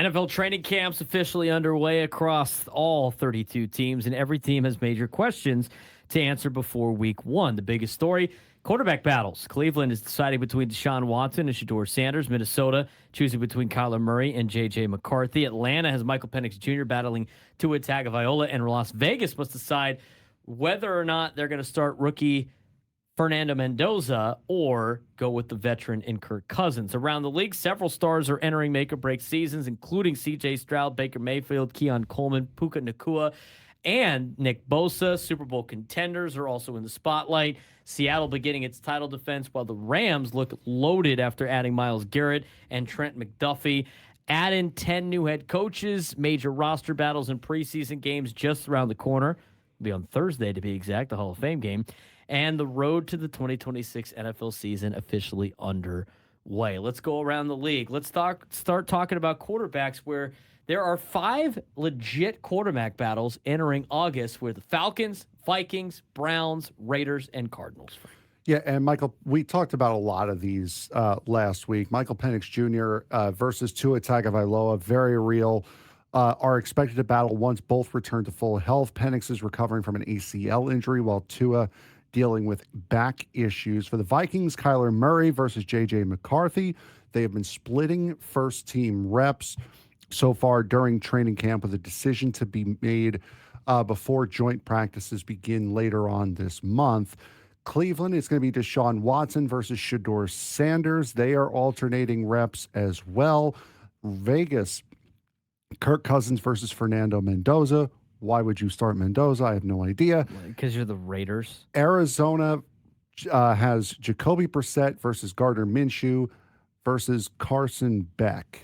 NFL training camps officially underway across all 32 teams, and every team has major questions to answer before week one. The biggest story, quarterback battles. Cleveland is deciding between Deshaun Watson and Shedeur Sanders. Minnesota choosing between Kyler Murray and J.J. McCarthy. Atlanta has Michael Penix Jr. battling Tua Tagovailoa, and Las Vegas must decide whether or not they're going to start rookie Fernando Mendoza or go with the veteran in Kirk Cousins. Around the league, several stars are entering make-or-break seasons, including C.J. Stroud, Baker Mayfield, Keon Coleman, Puka Nacua, and Nick Bosa. Super Bowl contenders are also in the spotlight. Seattle beginning its title defense, while the Rams look loaded after adding Myles Garrett and Trent McDuffie. Add in 10 new head coaches, major roster battles and preseason games just around the corner. It'll be on Thursday, to be exact, the Hall of Fame game. And the road to the 2026 NFL season officially underway. Let's go around the league. Let's start talking about quarterbacks, where there are 5 legit quarterback battles entering August with the Falcons, Vikings, Browns, Raiders, and Cardinals. Yeah, and Michael, we talked about a lot of these last week. Michael Penix Jr. Versus Tua Tagovailoa, very real. Are expected to battle once both return to full health. Penix is recovering from an ACL injury, while Tua dealing with back issues. For the Vikings, Kyler Murray versus J.J. McCarthy. They have been splitting first-team reps so far during training camp, with a decision to be made before joint practices begin later on this month. Cleveland is going to be Deshaun Watson versus Shedeur Sanders. They are alternating reps as well. Vegas, Kirk Cousins versus Fernando Mendoza. Why would you start Mendoza? I have no idea. Because you're the Raiders. Arizona has Jacoby Brissett versus Gardner Minshew versus Carson Beck.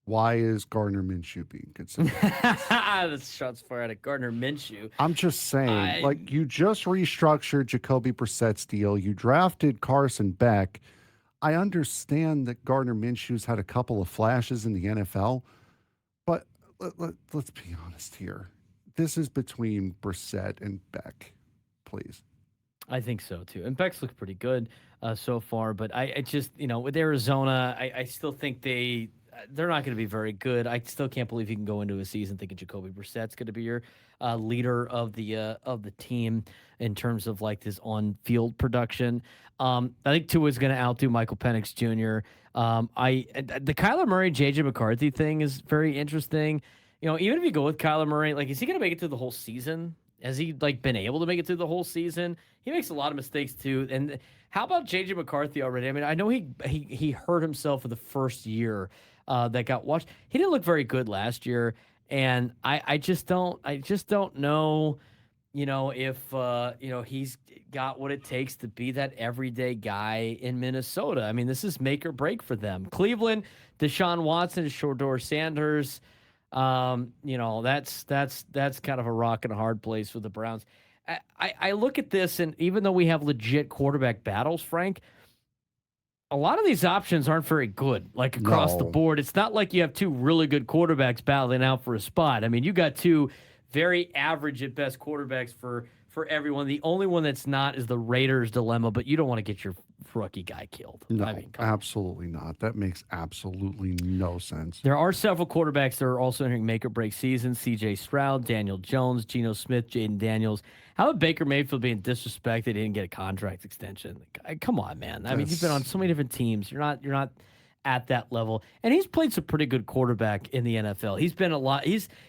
Why is Gardner Minshew being considered? That's shots fired at Gardner Minshew. I'm just saying, you just restructured Jacoby Brissett's deal. You drafted Carson Beck. I understand that Gardner Minshew's had a couple of flashes in the NFL, but let's be honest here. This is between Brissett and Beck, please. I think so, too. And Beck's looked pretty good so far, but I just, with Arizona, I still think they're not going to be very good. I still can't believe you can go into a season thinking Jacoby Brissett's going to be your leader of the team in terms of his on-field production. I think Tua is going to outdo Michael Penix Jr. The Kyler Murray JJ McCarthy thing is very interesting. Even if you go with Kyler Murray, is he going to make it through the whole season? Has he been able to make it through the whole season? He makes a lot of mistakes too. And how about JJ McCarthy already? I mean, I know he hurt himself for the first year that got watched. He didn't look very good last year, and I just don't know, if he's got what it takes to be that everyday guy in Minnesota. I mean, this is make or break for them. Cleveland, Deshaun Watson, Shedeur Sanders. That's kind of a rock and a hard place for the Browns. I look at this, and even though we have legit quarterback battles, Frank, a lot of these options aren't very good, across the board. It's not like you have 2 really good quarterbacks battling out for a spot. I mean, you got 2 very average at best quarterbacks for everyone. The only one that's not is the Raiders' dilemma, but you don't want to get your rookie guy killed. No, absolutely not. That makes absolutely no sense. There are several quarterbacks that are also entering make-or-break seasons. C.J. Stroud, Daniel Jones, Geno Smith, Jaden Daniels. How about Baker Mayfield being disrespected? He didn't get a contract extension. Come on, man. I mean, you've been on so many different teams. You're not at that level. And he's played some pretty good quarterback in the NFL. He's been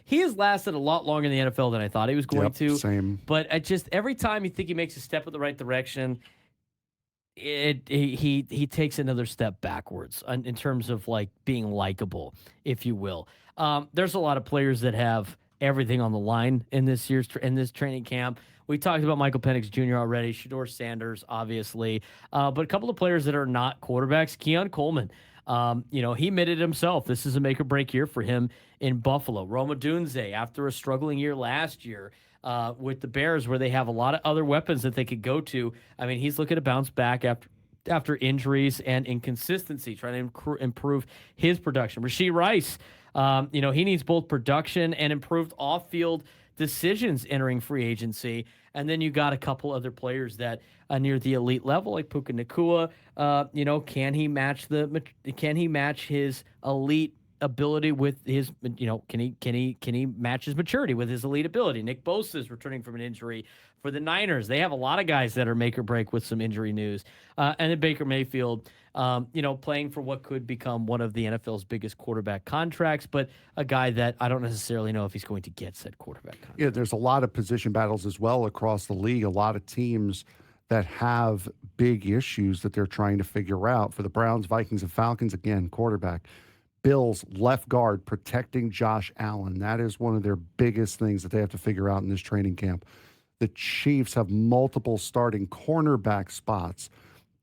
he has lasted a lot longer in the NFL than I thought he was going to. Same. But every time you think he makes a step in the right direction, he takes another step backwards in terms of being likable, if you will. There's a lot of players that have everything on the line in this training camp. We talked about Michael Penix Jr. already, Shedeur Sanders, obviously, but a couple of players that are not quarterbacks. Keon Coleman, he admitted himself this is a make or break year for him in Buffalo. Odunze, after a struggling year last year with the Bears, where they have a lot of other weapons that they could go to. I mean, he's looking to bounce back after injuries and inconsistency, trying to improve his production. Rashee Rice, he needs both production and improved off-field decisions entering free agency. And then you got a couple other players that are near the elite level, like Puka Nacua. Can he match his elite ability with his, can he match his maturity with his elite ability? Nick Bosa is returning from an injury for the Niners. They have a lot of guys that are make or break with some injury news. And then Baker Mayfield, playing for what could become one of the NFL's biggest quarterback contracts, but a guy that I don't necessarily know if he's going to get said quarterback contract. Yeah, there's a lot of position battles as well across the league. A lot of teams that have big issues that they're trying to figure out. For the Browns, Vikings, and Falcons, again, quarterback. Bills, left guard, protecting Josh Allen. That is one of their biggest things that they have to figure out in this training camp. The Chiefs have multiple starting cornerback spots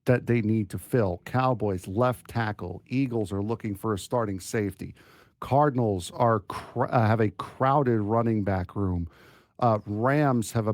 that they need to fill. Cowboys, left tackle. Eagles are looking for a starting safety. Cardinals have a crowded running back room. Rams have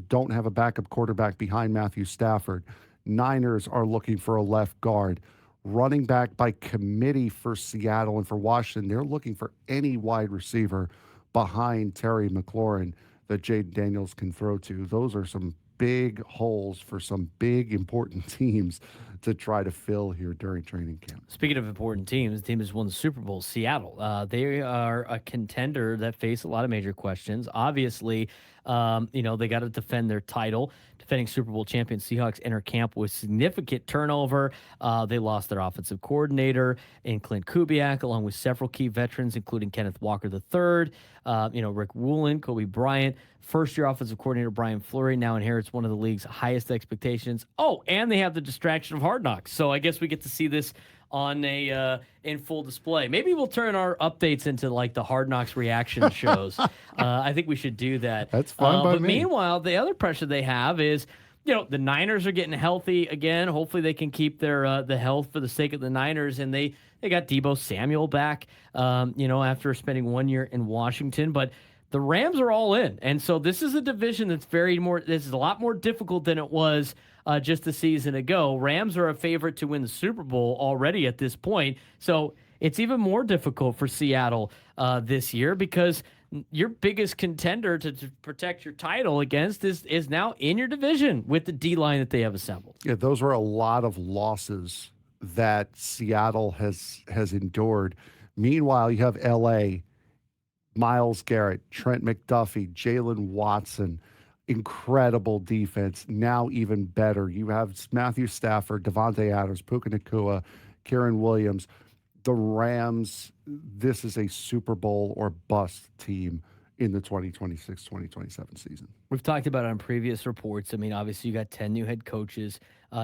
don't have a backup quarterback behind Matthew Stafford. Niners are looking for a left guard. Running back by committee for Seattle and for Washington. They're looking for any wide receiver behind Terry McLaurin that Jaden Daniels can throw to. Those are some big holes for some big important teams to try to fill here during training camp. Speaking of important teams, the team has won the Super Bowl, Seattle. They are a contender that face a lot of major questions. Obviously, they got to defend their title. Defending Super Bowl champion Seahawks enter camp with significant turnover. They lost their offensive coordinator in Clint Kubiak, along with several key veterans, including Kenneth Walker III, Rick Woolen, Kobe Bryant. First-year offensive coordinator Brian Fleury now inherits one of the league's highest expectations. Oh, and they have the distraction of Hard Knocks. So I guess we get to see this on in full display. Maybe we'll turn our updates into like the Hard Knocks reaction shows. I think we should do that. That's fine by but me. Meanwhile, the other pressure they have is, the Niners are getting healthy again. Hopefully they can keep their the health for the sake of the Niners, and they got Deebo Samuel back, after spending 1 year in Washington. But the Rams are all in, and so this is a division that's this is a lot more difficult than it was just a season ago. Rams are a favorite to win the Super Bowl already at this point, so it's even more difficult for Seattle this year because your biggest contender to protect your title against is now in your division with the D-line that they have assembled. Yeah, those were a lot of losses that Seattle has endured. Meanwhile, you have L.A., Myles Garrett, Trent McDuffie, Jalen Watson, incredible defense, now even better. You have Matthew Stafford, Devontae Adams, Puka Nacua, Kieran Williams. The Rams, this is a Super Bowl or bust team in the 2026-2027 season. We've talked about it on previous reports. I mean, obviously, you got 10 new head coaches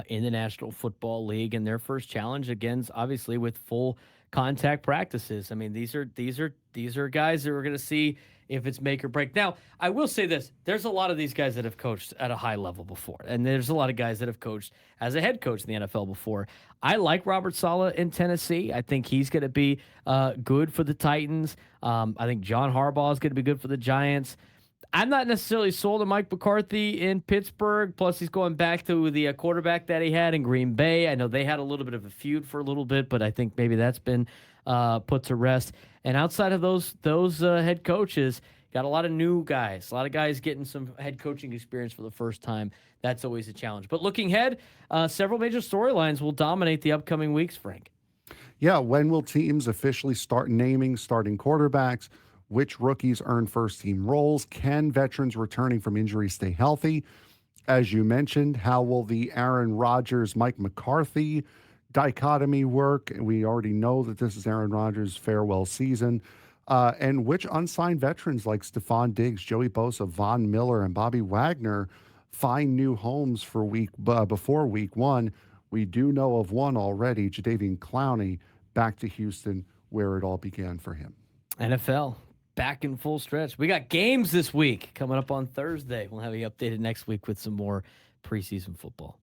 in the National Football League, and their first challenge, again, obviously with full contact practices. I mean, these are guys that we're going to see if it's make or break. Now, I will say this. There's a lot of these guys that have coached at a high level before, and there's a lot of guys that have coached as a head coach in the NFL before. I like Robert Saleh in Tennessee. I think he's going to be good for the Titans. I think John Harbaugh is going to be good for the Giants. I'm not necessarily sold on Mike McCarthy in Pittsburgh. Plus, he's going back to the quarterback that he had in Green Bay. I know they had a little bit of a feud for a little bit, but I think maybe that's been put to rest. And outside of those head coaches, got a lot of new guys, a lot of guys getting some head coaching experience for the first time. That's always a challenge. But looking ahead, several major storylines will dominate the upcoming weeks, Frank. Yeah, when will teams officially start naming starting quarterbacks? Which rookies earn first-team roles? Can veterans returning from injury stay healthy? As you mentioned, how will the Aaron Rodgers, Mike McCarthy dichotomy work? We already know that this is Aaron Rodgers' farewell season. And which unsigned veterans like Stephon Diggs, Joey Bosa, Von Miller, and Bobby Wagner find new homes for before week one? We do know of one already, Jadeveon Clowney, back to Houston, where it all began for him. NFL. Back in full stretch. We got games this week coming up on Thursday. We'll have you updated next week with some more preseason football.